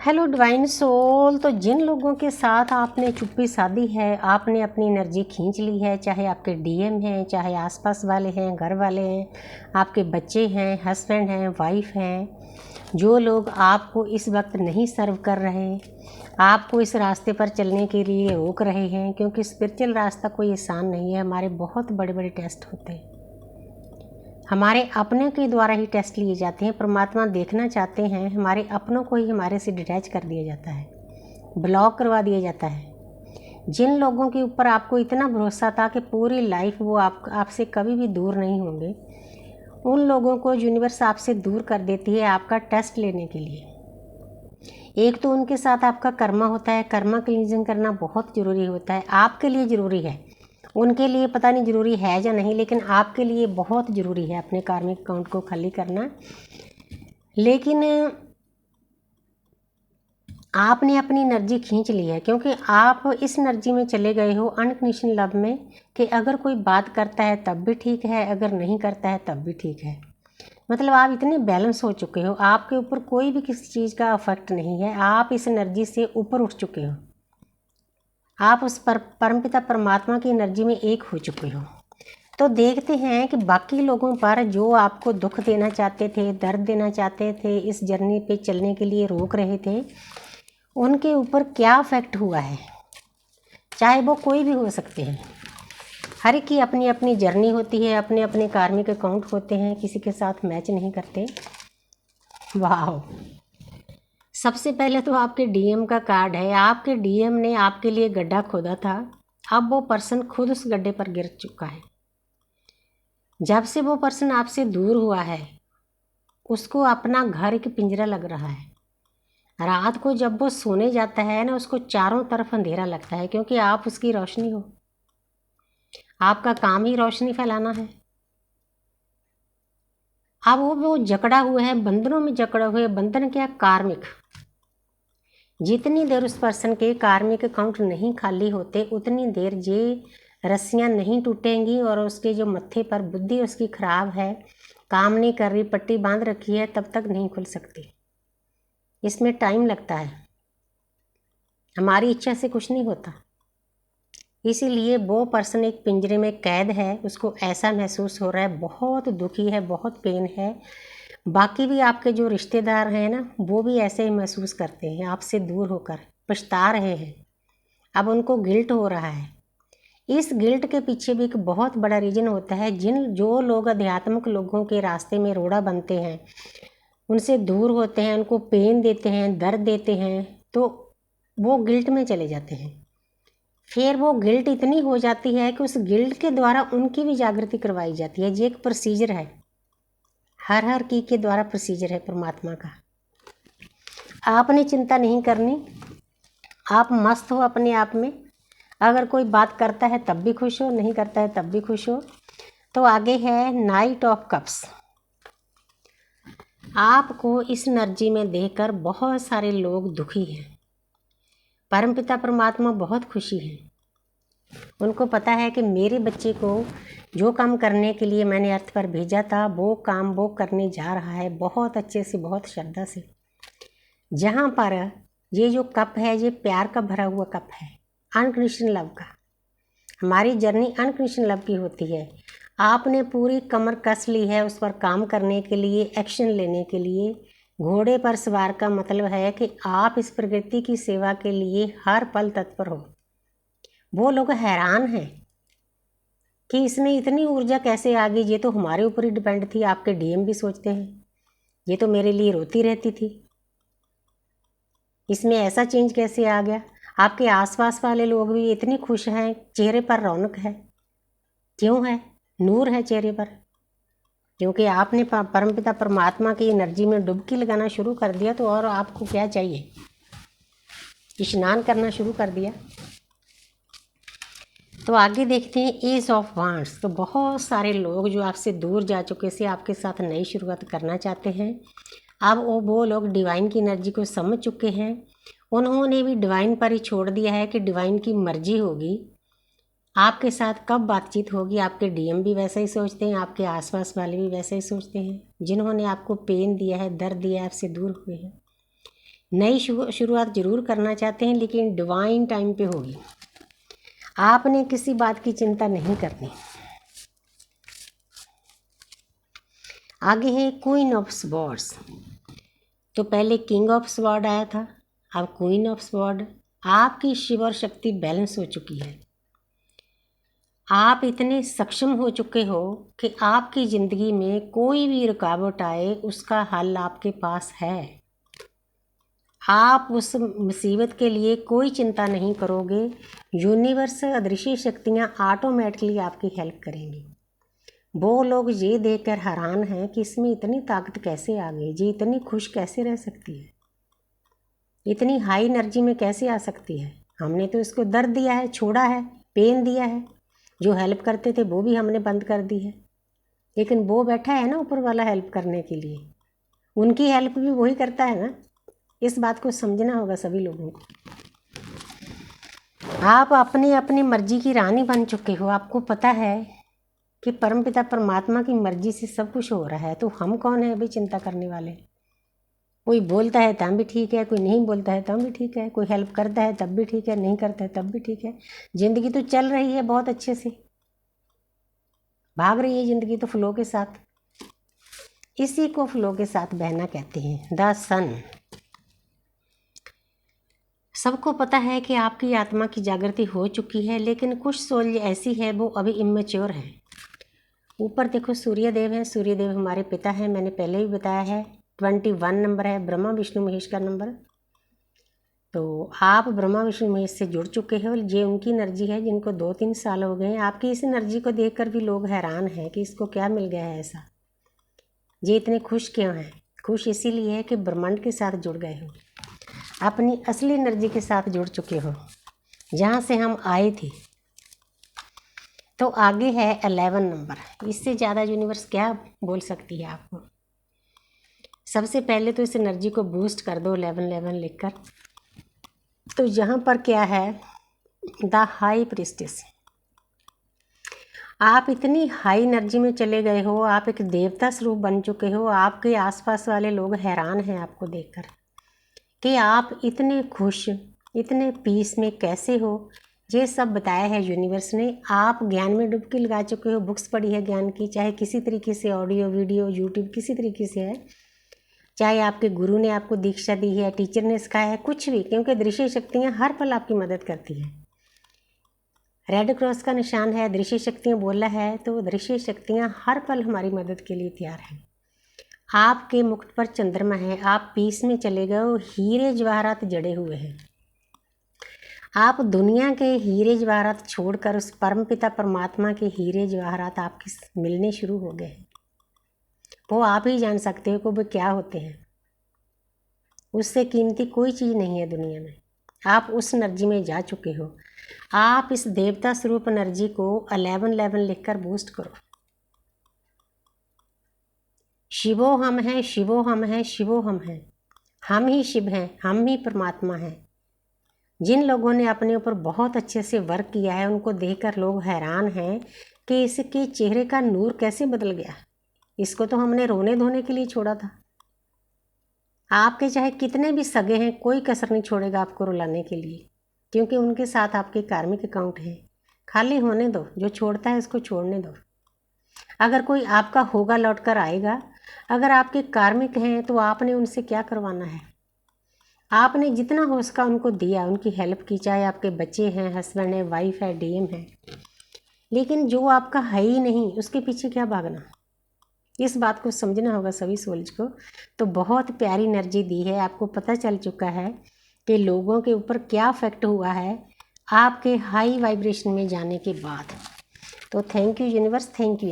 Hello divine soul. तो जिन लोगों के साथ आपने चुप्पी साधी है, आपने अपनी एनर्जी खींच ली है, चाहे आपके डीएम हैं, चाहे आसपास वाले हैं, घर वाले हैं, आपके बच्चे हैं, हस्बैंड हैं, वाइफ हैं, जो लोग आपको इस वक्त नहीं सर्व कर रहे, आपको इस रास्ते पर चलने के लिए रोक रहे हैं, क्योंकि स्पिरिचुअल रास्ता कोई आसान नहीं है। हमारे बहुत बड़े बड़े टेस्ट होते हैं, हमारे अपने के द्वारा ही टेस्ट लिए जाते हैं। परमात्मा देखना चाहते हैं, हमारे अपनों को ही हमारे से डिटैच कर दिया जाता है, ब्लॉक करवा दिया जाता है। जिन लोगों के ऊपर आपको इतना भरोसा था कि पूरी लाइफ वो आपसे कभी भी दूर नहीं होंगे, उन लोगों को यूनिवर्स आपसे दूर कर देती है आपका टेस्ट लेने के लिए। एक तो उनके साथ आपका कर्मा होता है, कर्मा क्लींजिंग करना बहुत ज़रूरी होता है, आपके लिए ज़रूरी है। उनके लिए पता नहीं ज़रूरी है या नहीं, लेकिन आपके लिए बहुत ज़रूरी है अपने कार्मिक अकाउंट को खाली करना। लेकिन आपने अपनी एनर्जी खींच ली है, क्योंकि आप इस एनर्जी में चले गए हो अनकंडीशनल लव में, कि अगर कोई बात करता है तब भी ठीक है, अगर नहीं करता है तब भी ठीक है। मतलब आप इतने बैलेंस हो चुके हो, आपके ऊपर कोई भी किसी चीज़ का अफेक्ट नहीं है। आप इस एनर्जी से ऊपर उठ चुके हो, आप उस परमपिता परमात्मा की एनर्जी में एक हो चुके हो। तो देखते हैं कि बाकी लोगों पर जो आपको दुख देना चाहते थे, दर्द देना चाहते थे, इस जर्नी पे चलने के लिए रोक रहे थे, उनके ऊपर क्या इफेक्ट हुआ है। चाहे वो कोई भी हो सकते हैं, हर एक की अपनी अपनी जर्नी होती है, अपने अपने कार्मिक अकाउंट होते हैं, किसी के साथ मैच नहीं करते। वाह, सबसे पहले तो आपके डीएम का कार्ड है। आपके डीएम ने आपके लिए गड्ढा खोदा था, अब वो पर्सन खुद उस गड्ढे पर गिर चुका है। जब से वो पर्सन आपसे दूर हुआ है, उसको अपना घर एक पिंजरा लग रहा है। रात को जब वो सोने जाता है ना, उसको चारों तरफ अंधेरा लगता है, क्योंकि आप उसकी रोशनी हो। आपका काम ही रोशनी फैलाना है। अब वो जकड़ा हुआ है, बंधनों में जकड़ा हुआ है। बंधन क्या? कार्मिक। जितनी देर उस पर्सन के कार्मिक अकाउंट नहीं खाली होते, उतनी देर ये रस्सियां नहीं टूटेंगी, और उसके जो मत्थे पर बुद्धि उसकी खराब है, काम नहीं कर रही, पट्टी बांध रखी है, तब तक नहीं खुल सकती। इसमें टाइम लगता है, हमारी इच्छा से कुछ नहीं होता। इसीलिए वो पर्सन एक पिंजरे में कैद है, उसको ऐसा महसूस हो रहा है, बहुत दुखी है, बहुत पेन है। बाकी भी आपके जो रिश्तेदार हैं ना, वो भी ऐसे ही महसूस करते हैं, आपसे दूर होकर पछता रहे हैं। अब उनको गिल्ट हो रहा है। इस गिल्ट के पीछे भी एक बहुत बड़ा रीज़न होता है। जो लोग आध्यात्मिक लोगों के रास्ते में रोड़ा बनते हैं, उनसे दूर होते हैं, उनको पेन देते हैं, दर्द देते हैं, तो वो गिल्ट में चले जाते हैं। फिर वो गिल्ट इतनी हो जाती है कि उस गिल्ट के द्वारा उनकी भी जागृति करवाई जाती है। ये एक प्रोसीजर है, हर की के द्वारा प्रोसीजर है परमात्मा का। आपने चिंता नहीं करनी, आप मस्त हो अपने आप में। अगर कोई बात करता है तब भी खुश हो, नहीं करता है तब भी खुश हो। तो आगे है नाइट ऑफ कप्स। आपको इस एनर्जी में देखकर बहुत सारे लोग दुखी हैं। परमपिता परमात्मा बहुत खुशी है। उनको पता है कि मेरे बच्चे को जो काम करने के लिए मैंने अर्थ पर भेजा था, वो काम वो करने जा रहा है, बहुत अच्छे से, बहुत श्रद्धा से। जहाँ पर ये जो कप है, ये प्यार का भरा हुआ कप है, अनकंडीशनल लव का। हमारी जर्नी अनकंडीशनल लव की होती है। आपने पूरी कमर कस ली है उस पर काम करने के लिए, एक्शन लेने के लिए। घोड़े पर सवार का मतलब है कि आप इस प्रकृति की सेवा के लिए हर पल तत्पर हो। वो लोग हैरान हैं कि इसमें इतनी ऊर्जा कैसे आ गई। ये तो हमारे ऊपर ही डिपेंड थी। आपके डीएम भी सोचते हैं, ये तो मेरे लिए रोती रहती थी, इसमें ऐसा चेंज कैसे आ गया। आपके आसपास वाले लोग भी इतने खुश हैं, चेहरे पर रौनक है। क्यों है? नूर है चेहरे पर, क्योंकि आपने परमपिता परमात्मा की एनर्जी में डुबकी लगाना शुरू कर दिया। तो और आपको क्या चाहिए? स्नान करना शुरू कर दिया। तो आगे देखते हैं एज ऑफ वांड्स। तो बहुत सारे लोग जो आपसे दूर जा चुके से आपके साथ नई शुरुआत करना चाहते हैं। अब वो लोग डिवाइन की एनर्जी को समझ चुके हैं। उन्होंने भी डिवाइन पर ही छोड़ दिया है कि डिवाइन की मर्जी होगी, आपके साथ कब बातचीत होगी। आपके डीएम भी वैसे ही सोचते हैं, आपके आसपास वाले भी वैसे ही सोचते हैं। जिन्होंने आपको पेन दिया है, दर्द दिया है, आपसे दूर हुए हैं, नई शुरुआत जरूर करना चाहते हैं, लेकिन डिवाइन टाइम पे होगी। आपने किसी बात की चिंता नहीं करनी। आगे है क्वीन ऑफ स्वॉर्ड्स। तो पहले किंग ऑफ स्वॉर्ड आया था, अब क्वीन ऑफ स्वॉर्ड। आपकी शिव और शक्ति बैलेंस हो चुकी है। आप इतने सक्षम हो चुके हो कि आपकी ज़िंदगी में कोई भी रुकावट आए उसका हल आपके पास है। आप उस मुसीबत के लिए कोई चिंता नहीं करोगे। यूनिवर्स, अदृश्य शक्तियाँ ऑटोमेटिकली आपकी हेल्प करेंगी। वो लोग ये देखकर हैरान हैं कि इसमें इतनी ताकत कैसे आ गई, जी इतनी खुश कैसे रह सकती है, इतनी हाई एनर्जी में कैसे आ सकती है। हमने तो इसको दर्द दिया है, छोड़ा है, पेन दिया है, जो हेल्प करते थे वो भी हमने बंद कर दी है, लेकिन वो बैठा है ना ऊपर वाला हेल्प करने के लिए, उनकी हेल्प भी वही करता है ना। इस बात को समझना होगा सभी लोगों को। आप अपनी अपनी मर्जी की रानी बन चुके हो। आपको पता है कि परमपिता परमात्मा की मर्जी से सब कुछ हो रहा है, तो हम कौन है अभी चिंता करने वाले। कोई बोलता है तब भी ठीक है, कोई नहीं बोलता है तब भी ठीक है, कोई हेल्प करता है तब भी ठीक है, नहीं करता है तब भी ठीक है। ज़िंदगी तो चल रही है बहुत अच्छे से, भाग रही है ज़िंदगी तो फ्लो के साथ। इसी को फ्लो के साथ बहना कहते हैं। द सन। सबको पता है कि आपकी आत्मा की जागृति हो चुकी है, लेकिन कुछ सोल ऐसी है वो अभी इमेच्योर है। ऊपर देखो सूर्यदेव है, सूर्यदेव हमारे पिता हैं, मैंने पहले ही बताया है। 21 नंबर है, ब्रह्मा विष्णु महेश का नंबर। तो आप ब्रह्मा विष्णु महेश से जुड़ चुके हो। ये उनकी एनर्जी है जिनको 2-3 साल हो गए हैं। आपकी इस एनर्जी को देखकर भी लोग हैरान हैं कि इसको क्या मिल गया है ऐसा, ये इतने खुश क्यों हैं। खुश इसीलिए है कि ब्रह्मांड के साथ जुड़ गए हो, अपनी असली एनर्जी के साथ जुड़ चुके हो, जहाँ से हम आए थे। तो आगे है 11 नंबर। इससे ज़्यादा यूनिवर्स क्या बोल सकती है आपको। सबसे पहले तो इस एनर्जी को बूस्ट कर दो 11-11 लिखकर। तो यहाँ पर क्या है, द हाई प्रीस्टेस। आप इतनी हाई एनर्जी में चले गए हो, आप एक देवता स्वरूप बन चुके हो। आपके आसपास वाले लोग हैरान हैं आपको देखकर कि आप इतने खुश, इतने पीस में कैसे हो। ये सब बताया है यूनिवर्स ने। आप ज्ञान में डुबकी लगा चुके हो, बुक्स पढ़ी है ज्ञान की, चाहे किसी तरीके से ऑडियो वीडियो यूट्यूब किसी तरीके से है, चाहे आपके गुरु ने आपको दीक्षा दी है, टीचर ने सिखाया है, कुछ भी, क्योंकि दृश्य शक्तियाँ हर पल आपकी मदद करती हैं। रेड क्रॉस का निशान है, दृश्य शक्तियाँ बोला है, तो दृश्य शक्तियाँ हर पल हमारी मदद के लिए तैयार हैं। आपके मुकुट पर चंद्रमा है, आप पीस में चले गए हो, हीरे जवाहरात जड़े हुए हैं। आप दुनिया के हीरे जवाहरात छोड़कर उस परमपिता परमात्मा के हीरे जवाहरात आपके मिलने शुरू हो गए हैं। वो आप ही जान सकते हो कि वो क्या होते हैं। उससे कीमती कोई चीज़ नहीं है दुनिया में। आप उस एनर्जी में जा चुके हो। आप इस देवता स्वरूप एनर्जी को 11-11 लिखकर बूस्ट करो। शिवो हम हैं, शिवो हम हैं, शिवो हम हैं। हम ही शिव हैं, हम ही परमात्मा हैं। जिन लोगों ने अपने ऊपर बहुत अच्छे से वर्क किया है, उनको देखकर लोग हैरान हैं कि इसके चेहरे का नूर कैसे बदल गया। इसको तो हमने रोने धोने के लिए छोड़ा था। आपके चाहे कितने भी सगे हैं, कोई कसर नहीं छोड़ेगा आपको रुलाने के लिए, क्योंकि उनके साथ आपके कार्मिक अकाउंट हैं। खाली होने दो, जो छोड़ता है उसको छोड़ने दो। अगर कोई आपका होगा लौट कर आएगा। अगर आपके कार्मिक हैं तो आपने उनसे क्या करवाना है। आपने जितना हो सका उनको दिया, उनकी हेल्प की, चाहे आपके बच्चे हैं, हस्बैंड है, वाइफ है, डीएम है, लेकिन जो आपका है ही नहीं उसके पीछे क्या भागना। इस बात को समझना होगा सभी सोल्स को। तो बहुत प्यारी एनर्जी दी है, आपको पता चल चुका है कि लोगों के ऊपर क्या इफेक्ट हुआ है आपके हाई वाइब्रेशन में जाने के बाद। तो thank you universe, thank you.